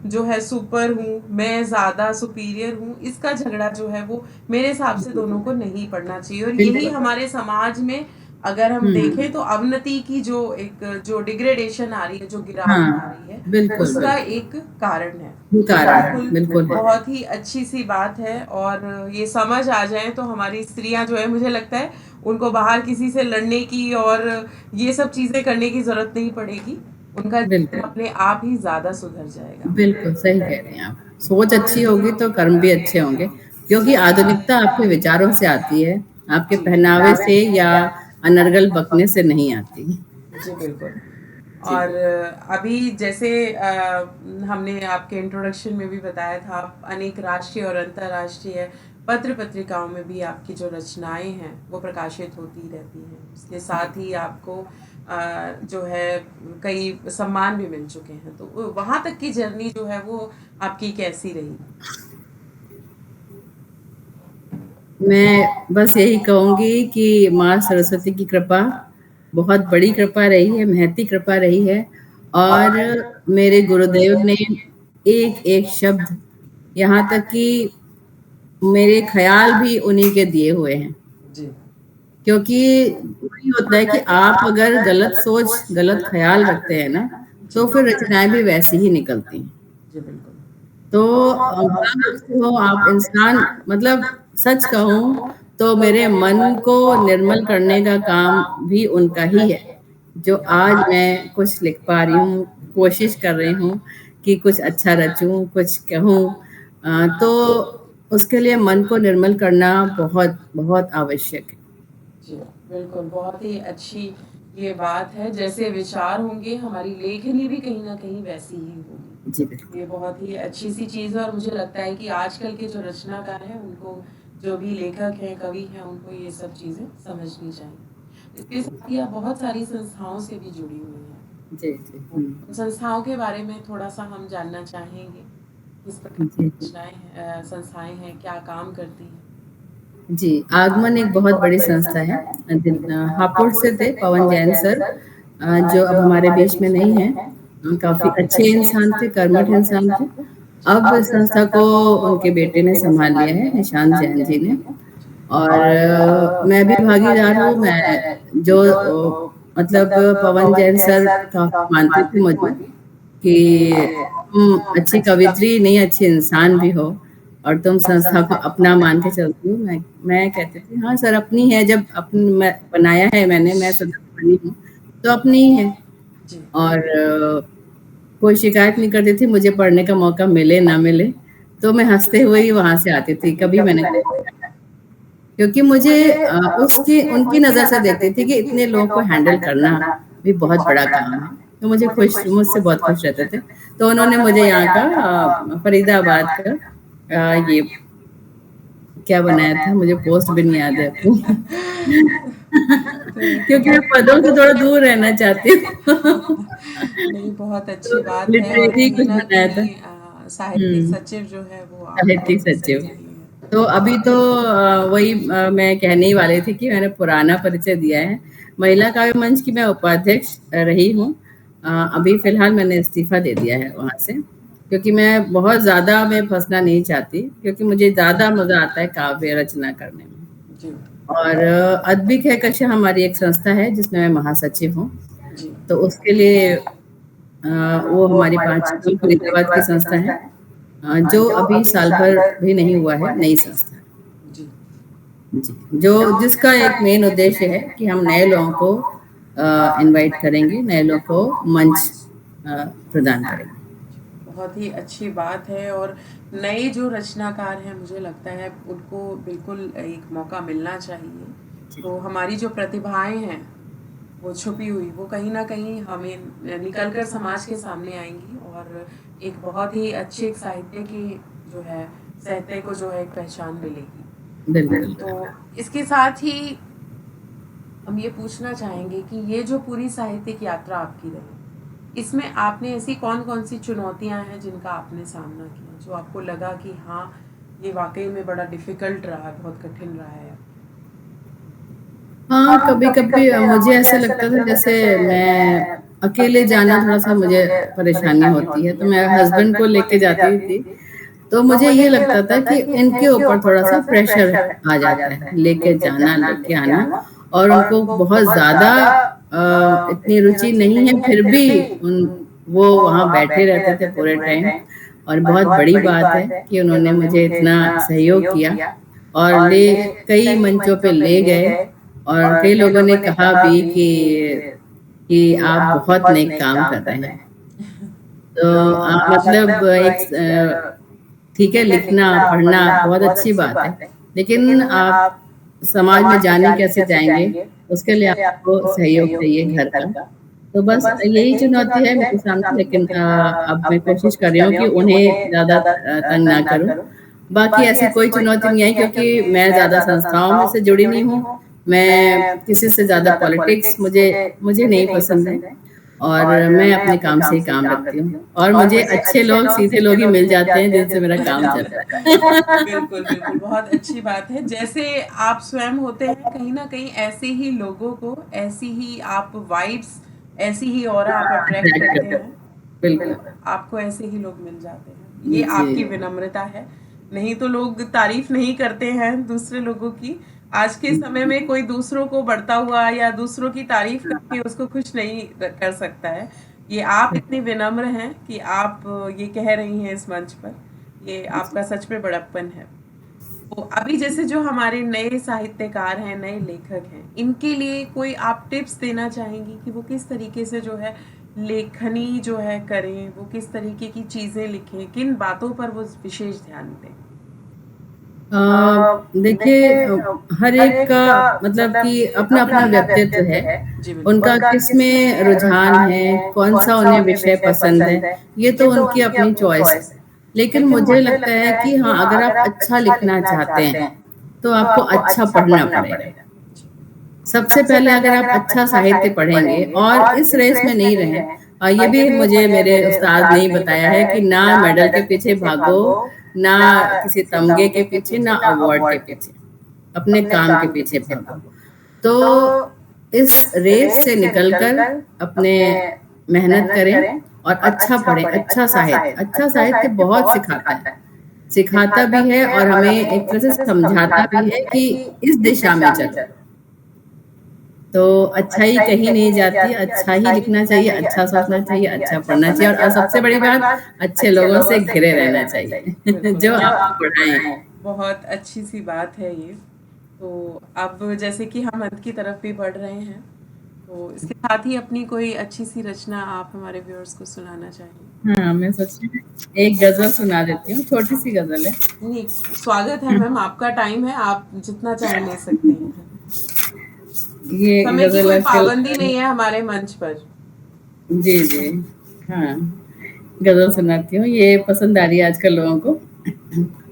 जो है सुपर हूँ, मैं ज़्यादा सुपीरियर हूँ, इसका झगड़ा जो है वो मेरे हिसाब से जी, दोनों को नहीं पड़ना चाहिए और यही बिल्कुल। हमारे समाज में अगर हम हुँ, देखें तो अवनति की जो डिग्रेडेशन आ रही है, जो गिरावट आ हाँ, रही है, बिल्कुल, उसका बिल्कुल। एक कारण है। ये तो कारण है, बिल्कुल, बिल्कुल है। बहुत ही अच्छी-सी बात है और ये समझ आ जाए तो हमारी स्त्रियाँ जो है मुझे लगता है उनको बाहर किसी से लड़ने की और ये सब चीज़ें करने की ज़रूरत नहीं पड़ेगी। उनका जीवन बिल्कुल, अपने आप ही ज़्यादा सुधर जाएगा। बिल्कुल, सही कह रही हैं आप। सोच अच्छी होगी तो कर्म भी अच्छे होंगे, क्योंकि आधुनिकता आपके विचारों से आती है, आपके जी। पहनावे से या अनर्गल बकने से नहीं आती। जी, बिल्कुल। जी। और अभी जैसे हमने आपके इंट्रोडक्शन में भी बताया था, आप अनेक राष्ट्रीय और अंतर्राष्ट्रीय पत्र-पत्रिकाओं में भी आपकी जो रचनाएँ हैं, वो प्रकाशित होती रहती हैं। इसके साथ ही आपको जो है कई सम्मान भी मिल चुके हैं। तो वहाँ तक की जर्नी जो है वो आपकी कैसी रही? मैं बस यही कहूँगी कि माँ सरस्वती की कृपा बहुत बड़ी कृपा रही है, महती कृपा रही है और मेरे गुरुदेव ने एक-एक शब्द यहाँ तक कि मेरे ख़्याल भी उन्हीं के दिए हुए हैं। जी। क्योंकि वही होता है कि आप अगर गलत सोच, गलत ख़्याल रखते हैं ना, जी। तो फिर रचनाएँ भी वैसी ही निकलती हैं। जी, बिल्कुल। तो बड़ा मुश्किल हो आप इंसान मतलब सच कहूँ तो मेरे मन को निर्मल करने का काम भी उनका ही है, जो आज मैं कुछ लिख पा रही हूँ, कोशिश कर रही हूँ कि कुछ अच्छा रचूँ, कुछ कहूँ तो उसके लिए मन को निर्मल करना बहुत, बहुत आवश्यक है। जी, बिल्कुल, बहुत ही अच्छी ये बात है, जैसे विचार होंगे हमारी लेखनी भी कहीं न कहीं वैसी ही जी, होगी। बिल्कुल। ये बहुत ही अच्छी-सी चीज़ है और मुझे लगता है कि आजकल के जो रचनाकार हैं, उनको जो भी लेखक हैं, कवि हैं, उनको ये सब चीज़ें समझनी चाहिए। इसके साथ ही आप बहुत सारी संस्थाओं से भी जुड़ी हुई हैं। जी, जी। उन हुँ। संस्थाओं के बारे में थोड़ा-सा हम जानना चाहेंगे, किस प्रकार जी, की जी। रचनाएँ संस्थाएँ हैं, क्या काम करती हैं? जी, आगमन एक बहुत बड़ी संस्था है। हापुड़ से थे पवन जैन सर जो अब हमारे बीच में नहीं हैं। काफ़ी अच्छे इंसान थे, कर्मठ इंसान थे। अब इस संस्था को उनके बेटे ने सँभाल लिया है, निशांत जैन जी ने। और मैं भी भागीदार हूँ, मैं जो मतलब पवन जैन सर काफ़ी मानते थे मुझे कि तुम अच्छी कवयित्री नहीं, अच्छी इंसान भी हो और तुम संस्था को अपना मान के चलती हो। मैं कहती थी, हाँ सर अपनी है, जब अपन मैं बनाया है मैंने, मैं सदस्य बनी हूँ, तो अपनी ही है। जी। और कोई शिकायत नहीं करती थी, मुझे पढ़ने का मौका मिले ना मिले, तो मैं हँसते हुए ही वहाँ से आती थी, कभी मैंने क्योंकि मुझे उसकी उनकी नज़र से देखती थी कि इतने लोगों को हैंडल करना भी बहुत बड़ा काम है। तो मुझसे बहुत खुश रहते थे। तो उन्होंने मुझे यहाँ का फरीदाबाद का ये क्या बनाया था, मुझे पोस्ट भी नहीं याद है अपनी। क्योंकि मैं पदों से थोड़ा दूर रहना चाहती हूँ। नहीं, बहुत तो अच्छी बात है और लिटरेरी कहीं कुछ न बनाया था। कहीं साहित्यिक हुँ, सचिव जो है वो आप साहित्यिक सही सचिव। कह रही हैं। तो अभी तो वही मैं कहने ही वाली थी कि मैंने पुराना परिचय दिया है। महिला काव्य मंच की मैं उपाध्यक्ष रही हूँ। अभी फ़िलहाल मैंने इस्तीफ़ा दे दिया है वहाँ से, क्योंकि मैं बहुत ज़्यादा मैं फँसना नहीं चाहती, क्योंकि मुझे ज़्यादा मज़ा आता है काव्य रचना करने में। जी, और अदबिक है कक्षा हमारी एक संस्था है जिसमें मैं महासचिव हूँ। जी, तो उसके लिए वो हमारी 5 स्कूल फरीदाबाद की संस्था है, जो अभी साल भर भी नहीं हुआ है, नई संस्था है। जी। जी, जिसका एक मेन उद्देश्य है कि हम नए लोगों को इनवाइट करेंगे, नए लोगों को मंच प्रदान करेंगे। बहुत ही अच्छी बात है और नए जो रचनाकार हैं मुझे लगता है उनको बिल्कुल एक मौका मिलना चाहिए। जी, तो हमारी जो प्रतिभाएँ हैं वो छुपी हुई वो कहीं न कहीं हमें निकल कर समाज के सामने आएँगी और एक बहुत ही अच्छे एक साहित्य की जो है साहित्य को जो है एक पहचान मिलेगी। बिल्कुल। तो इसके साथ ही हम ये पूछना चाहेंगे कि ये जो पूरी साहित्यिक यात्रा आपकी रही, इसमें आपने ऐसी कौन-कौन सी चुनौतियाँ हैं जिनका आपने सामना किया, जो आपको लगा कि हाँ, ये वाक़ई में बड़ा डिफ़िकल्ट रहा है, बहुत कठिन रहा है? हाँ, कभी-कभी मुझे ऐसा लगता था जैसे मैं अकेले जाना थोड़ा-सा मुझे परेशानी होती है, तो मैं हस्बैंड को लेके जाती थी, तो मुझे ये लगता था कि इनके ऊपर थोड़ा-सा प्रेशर आ जाता है, लेके जाना, लेके आना और उनको बहुत ज़्यादा इतनी रुचि नहीं है, फिर भी वो वहाँ बैठे रहते थे पूरे टाइम और बहुत बड़ी बात है कि उन्होंने मुझे इतना सहयोग किया और कई मंचों पे ले गए और कई लोगों ने कहा भी कि आप बहुत नेक काम कर रहे हैं। तो मतलब ठीक है लिखना, पढ़ना बहुत अच्छी बात है, लेकिन आप समाज में जाने कैसे जाएँगे, उसके लिए आपको सहयोग चाहिए घर का। तो बस यही चुनौती है मेरे सामने लेकिन अब मैं कोशिश कर रही हूँ कि उन्हें ज़्यादा तंग ना करूँ। बाकी ऐसी कोई चुनौती नहीं आई क्योंकि मैं ज़्यादा संस्थाओं में से जुड़ी नहीं हूँ। मैं किसी से ज़्यादा पॉलिटिक्स मुझे मुझे नहीं पसंद है और मैं अपने काम से ही काम रखती हूँ और मुझे अच्छे लोग, सीधे लोग ही मिल जाते हैं जिनसे मेरा काम चलता है। बिल्कुल, बिल्कुल, बहुत अच्छी बात है। जैसे आप स्वयं होते हैं, कहीं न कहीं ऐसे ही लोगों को, ऐसी ही आप वाइब्स, ऐसी ही ऑरा आप अट्रैक्ट करते एग्ज़ैक्टली, हैं। बिल्कुल। आपको ऐसे ही लोग मिल जाते हैं। ये जी। आपकी विनम्रता है। नहीं तो लोग तारीफ़ नहीं करते हैं दूसरे लोगों की। आज के समय में कोई दूसरों को बढ़ता हुआ या दूसरों की तारीफ़ करके उसको खुश नहीं कर सकता है। ये आप इतनी विनम्र हैं कि आप ये कह रही हैं इस मंच पर। ये आपका सच में बड़प्पन है। तो अभी जैसे जो हमारे नए साहित्यकार हैं, नए लेखक हैं, इनके लिए कोई आप टिप्स देना चाहेंगी कि वो किस तरीके से जो है लेखनी जो है करें, वो किस तरीके की चीज़ें लिखें, किन बातों पर वो विशेष ध्यान दें? देखिए हर एक का मतलब कि अपना-अपना व्यक्तित्व है। जी, बिल्कुल। उनका किसमें रुझान है, कौन-सा उन्हें विषय पसंद है, ये तो उनकी अपनी चॉइस है। लेकिन मुझे लगता है कि हाँ, अगर आप अच्छा लिखना चाहते हैं, तो आपको अच्छा पढ़ना पड़ेगा। सबसे पहले अगर आप अच्छा साहित्य पढ़ेंगे और इस रेस में नहीं रहें ये भी मुझे मेरे उस्ताद ने ही बताया है कि ना मेडल के पीछे भागो, ना किसी तमगे के पीछे, ना अवार्ड के पीछे, अपने काम के पीछे भागो। तो इस रेस से निकलकर अपने मेहनत करें और अच्छा पढ़े, अच्छा साहित्य बहुत सिखाता भी है और हमें एक तरह से समझाता भी है कि इस दिशा में चलो। तो अच्छाई कहीं नहीं जाती, अच्छा ही लिखना चाहिए, अच्छा सोचना चाहिए, अच्छा पढ़ना चाहिए और सबसे बड़ी बात अच्छे लोगों से घिरे रहना चाहिए बिल्कुल जो ये आपको पढ़ाएं। बहुत अच्छी सी बात है ये। तो अब जैसे कि हम अंत की तरफ भी बढ़ रहे हैं, तो इसके साथ ही अपनी कोई अच्छी सी रचना आप हमारे व्यूअर्स को सुनाना चाहिए। हाँ, मैं सोच रही हूँ एक गजल सुना देती हूँ, छोटी सी गजल है। नहीं, स्वागत है मैम, आपका टाइम है, आप जितना चाहे ले सकती हैं। ये समय की गजल कोई आजकल पाबंदी नहीं है हमारे मंच पर। जी जी हाँ, गजल सुनाती हूँ, ये पसंद आ रही है आजकल लोगों को।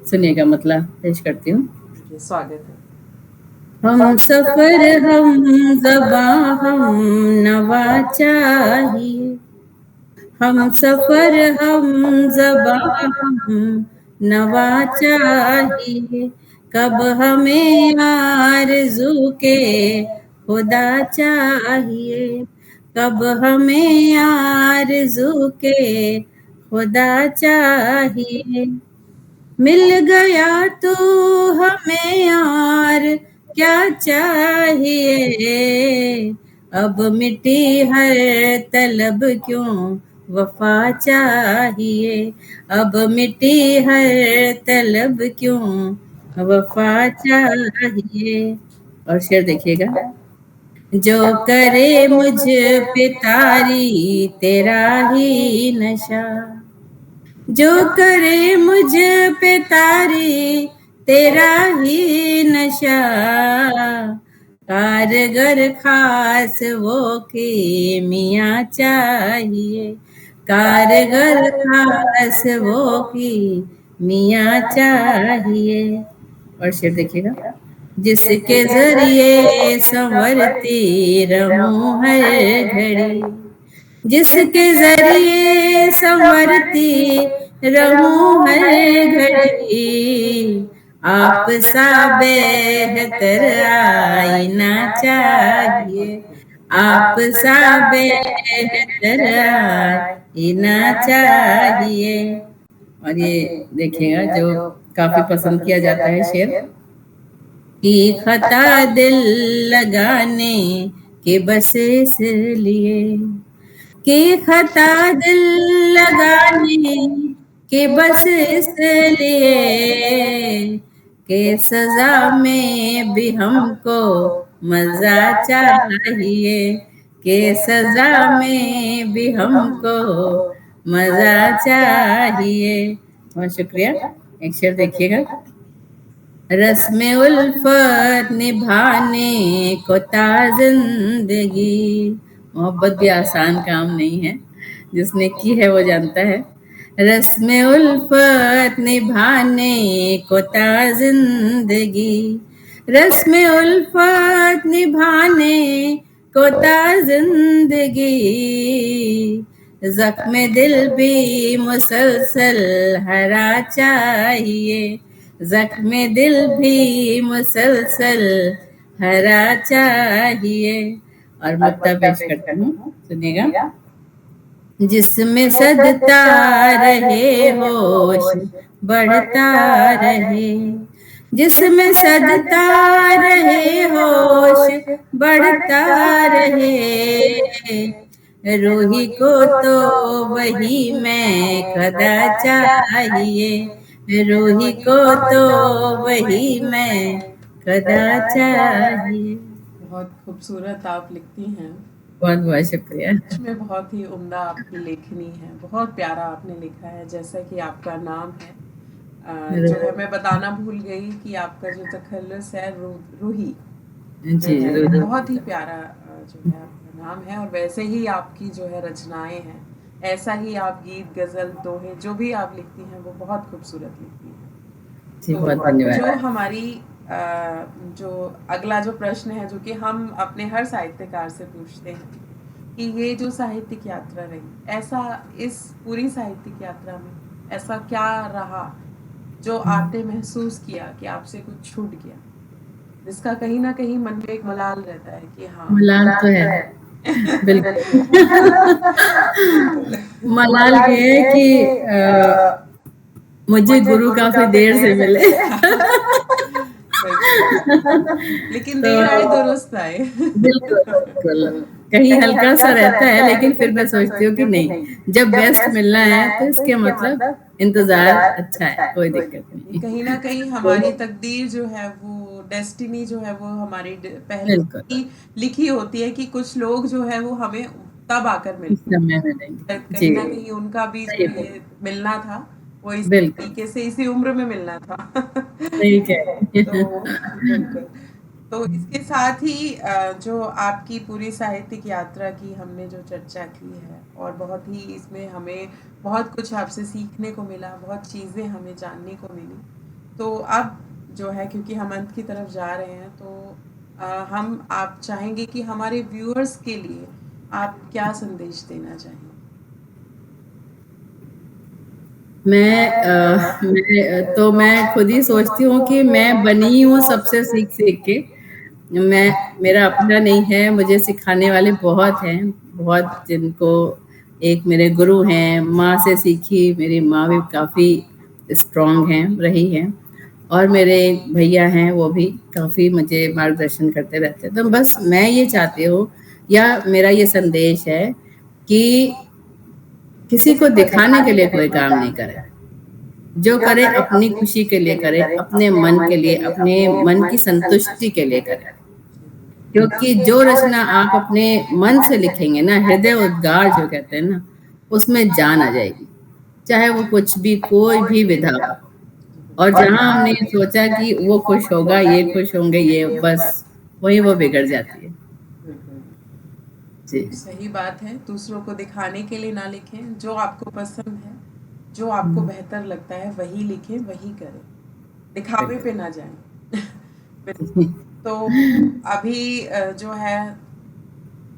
सुनिएगा, मतलब पेश करती हूँ। जी, स्वागत है। हम सफर हम ज़बां हम नवा चाहिए, हम सफर हम ज़बां हम नवा चाहिए, कब हमें आरज़ू के खुदा चाहिए, कब हमें आरज़ू के खुदा चाहिए। मिल गया तो हमें यार क्या चाहिए, अब मिटी हर तलब क्यों वफा चाहिए, अब मिटी हर तलब क्यों वफा चाहिए। और शेर देखिएगा, जो करे मुझ पे तारी तेरा ही नशा, जो करे मुझ पे तारी तेरा ही नशा, कारगर खास वो की मियाँ चाहिए, कारगर खास वो की मियाँ चाहिए। और शेर देखिएगा, जिसके जरिए संवरती रहूं हर घड़ी, जिसके जरिए संवरती रहूं हर घड़ी, आप सा बेहतर आईना चाहिए, आप सा बेहतर आईना चाहिए। और ये देखिएगा जो काफी पसंद किया जाता है शेर, कि खता दिल लगाने के बस इसलिए, कि खता दिल लगाने के बस इसलिए, के सजा में भी हमको मजा चाहिए, के सजा में भी हमको मजा चाहिए। बहुत शुक्रिया। एक शेर देखिएगा, रस्म उल्फत निभाने को ता जिंदगी, मोहब्बत भी आसान काम नहीं है, जिसने की है वो जानता है। रस्म उल्फत निभाने को ता जिंदगी, रस्म उल्फत निभाने को ता जिंदगी, जख्म दिल भी मुसलसल हरा चाहिए, जख्म दिल भी मुसलसल हरा चाहिए। और नुक्ता पेश करती हूँ, सुनिएगा, जिसमें सदता रहे होश बढ़ता रहे, जिसमें सदता रहे होश बढ़ता रहे, रूही को तो वही मैं खदा चाहिए, रूही को तो वही मैं खदा चाहिए। बहुत खूबसूरत आप लिखती हैं। बहुत बहुत शुक्रिया। सच में बहुत ही उम्दा आपकी लेखनी है, बहुत प्यारा आपने लिखा है। जैसा कि आपका नाम है, जो है मैं बताना भूल गई कि आपका जो तखल्लुस है रूही, जो जी है रूही, बहुत ही प्यारा जो है आपका नाम है। और वैसे ही आपकी जो है रचनाएं हैं, ऐसा ही आप गीत गज़ल दोहे जो भी आप लिखती हैं वो बहुत खूबसूरत लिखती हैं। जी तो बहुत धन्यवाद। जो हमारी जो अगला जो प्रश्न है, जो कि हम अपने हर साहित्यकार से पूछते हैं कि ये जो साहित्यिक यात्रा रही, ऐसा इस पूरी साहित्यिक यात्रा में ऐसा क्या रहा जो आपने महसूस किया कि आपसे कुछ छूट गया, जिसका कहीं ना कहीं मन में एक मलाल रहता है कि हाँ मलाल तो है, बिल्कुल। बिल्कुल। मलाल ये है कि मुझे गुरु काफ़ी देर से मिले। बिल्कुल। लेकिन तो देर आए दुरुस्त आए। बिल्कुल, बिल्कुल। कहीं हल्का-सा रहता है, लेकिन फिर मैं सोचती हूँ कि नहीं, जब बेस्ट मिलना है तो इसके मतलब इंतज़ार अच्छा है, कोई दिक्कत नहीं। कहीं न कहीं हमारी तकदीर जो है वो डेस्टिनी जो है वो हमारी पहले बिल्कुल, ही लिखी होती है कि कुछ लोग जो है वो हमें तब आकर इस मिलेंगे। समय मिलेंगे। कहीं जी, न कहीं उनका भी सही जो बात, ये मिलना था वो इस बिल्कुल, तरीके से इसी उम्र में मिलना था। सही कह रही तो हैं। बिल्कुल। तो इसके साथ ही जो आपकी पूरी साहित्यिक यात्रा की हमने जो चर्चा की है और बहुत ही इसमें हमें बहुत कुछ आपसे सीखने को मिला, बहुत चीज़ें हमें जानने को मिली। तो अब जो है क्योंकि हम अंत की तरफ जा रहे हैं तो हम आप चाहेंगे कि हमारे व्यूअर्स के लिए आप क्या संदेश देना चाहेंगे? मैं खुद ही सोचती हूँ कि मैं बनी हूँ सबसे सीख-सीख के। मैं मेरा अपना नहीं है, मुझे सिखाने वाले बहुत हैं, बहुत जिनको एक मेरे गुरु हैं, माँ से सीखी, मेरी माँ भी काफ़ी स्ट्रॉन्ग हैं, रही हैं और मेरे एक भैया हैं, वो भी काफ़ी मुझे मार्गदर्शन करते रहते हैं। तो बस मैं ये चाहती हूँ या मेरा ये संदेश है कि किसी को दिखाने के लिए कोई काम नहीं करें। जो करे अपनी खुशी के लिए करे, अपने मन के लिए, अपने मन की संतुष्टि के लिए करे। क्योंकि जो रचना आप अपने मन से लिखेंगे ना, हृदय उद्गार जो कहते हैं ना, उसमें जान आ जाएगी। चाहे वो कुछ भी कोई भी विधा हो। और जहाँ हमने सोचा कि वो खुश होगा, ये खुश होंगे, ये बस वहीं वो बिगड़ जाती है। बिल्कुल। जी, सही बात है, दूसरों को दिखाने के लिए ना लिखें, जो आपको पसंद है, जो आपको हुँ, बेहतर लगता है वही लिखें, वही करें, दिखावे पे ना जाएँ। बिल्कुल, बिल्कुल। तो अभी जो है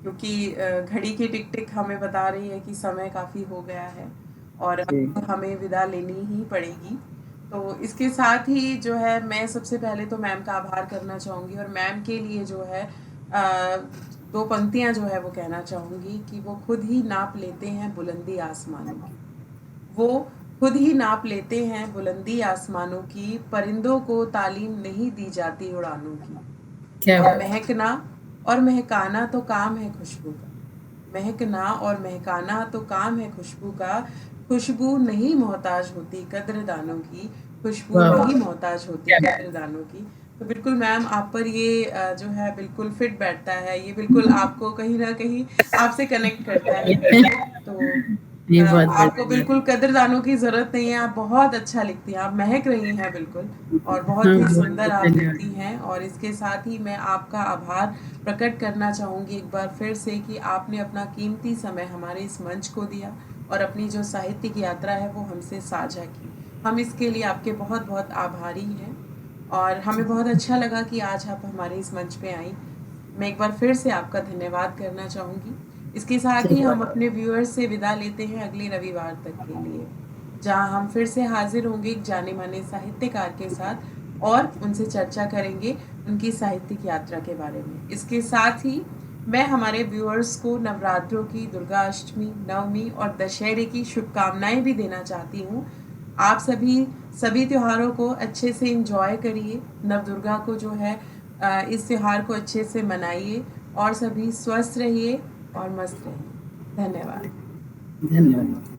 क्योंकि घड़ी की टिक-टिक हमें बता रही है कि समय काफ़ी हो गया है और जी, अब हमें विदा लेनी ही पड़ेगी। तो इसके साथ ही जो है मैं सबसे पहले तो मैम का आभार करना चाहूँगी और मैम के लिए जो है 2 पंक्तियाँ जो है वो कहना चाहूँगी कि वो खुद ही नाप लेते हैं बुलंदी आसमानों की। वो खुद ही नाप लेते हैं बुलंदी आसमानों की, परिंदों को तालीम नहीं दी जाती उड़ानों की। क्या और बात है। महकना और महकाना तो काम है खुशबू का। महकना और महकाना तो काम है खुशबू का। खुशबू नहीं मोहताज होती कद्रदानों की, खुशबू वाह, नहीं वाह! मोहताज होती क्या बात कद्रदानों की। तो बिल्कुल मैम आप पर ये जो है बिल्कुल फिट बैठता है, ये बिल्कुल आपको कहीं न कहीं आपसे कनेक्ट करता है। है। तो ये बहुत आपको बढ़िया बिल्कुल कद्रदानों की ज़रूरत नहीं है, आप बहुत अच्छा लिखती हैं, आप महक रही हैं बिल्कुल और बहुत हाँ, ही सुंदर बहुत आप लिखती धन्यवाद। हैं और इसके साथ ही मैं आपका आभार प्रकट करना चाहूँगी एक बार फिर से कि आपने अपना कीमती समय हमारे इस मंच को दिया और अपनी जो साहित्यिक यात्रा है वो हमसे साझा की। हम इसके लिए आपके बहुत-बहुत आभारी हैं और हमें बहुत अच्छा लगा कि आज आप हमारे इस मंच पे आईं। मैं एक बार फिर से आपका धन्यवाद करना चाहूँगी। इसके साथ ही हम अपने व्यूअर्स से विदा लेते हैं अगले रविवार तक के लिए, जहाँ हम फिर से हाजिर होंगे एक जाने-माने साहित्यकार के साथ और उनसे चर्चा करेंगे उनकी साहित्यिक यात्रा के बारे में। इसके साथ ही मैं हमारे व्यूअर्स को नवरात्रों की, दुर्गा अष्टमी, नवमी और दशहरे की शुभकामनाएँ भी देना चाहती हूँ। आप सभी त्योहारों को अच्छे से एंजॉय करिए, नवदुर्गा को जो है इस त्योहार को अच्छे से मनाइए और सभी स्वस्थ रहिए और मस्त रहिए। धन्यवाद। धन्यवाद।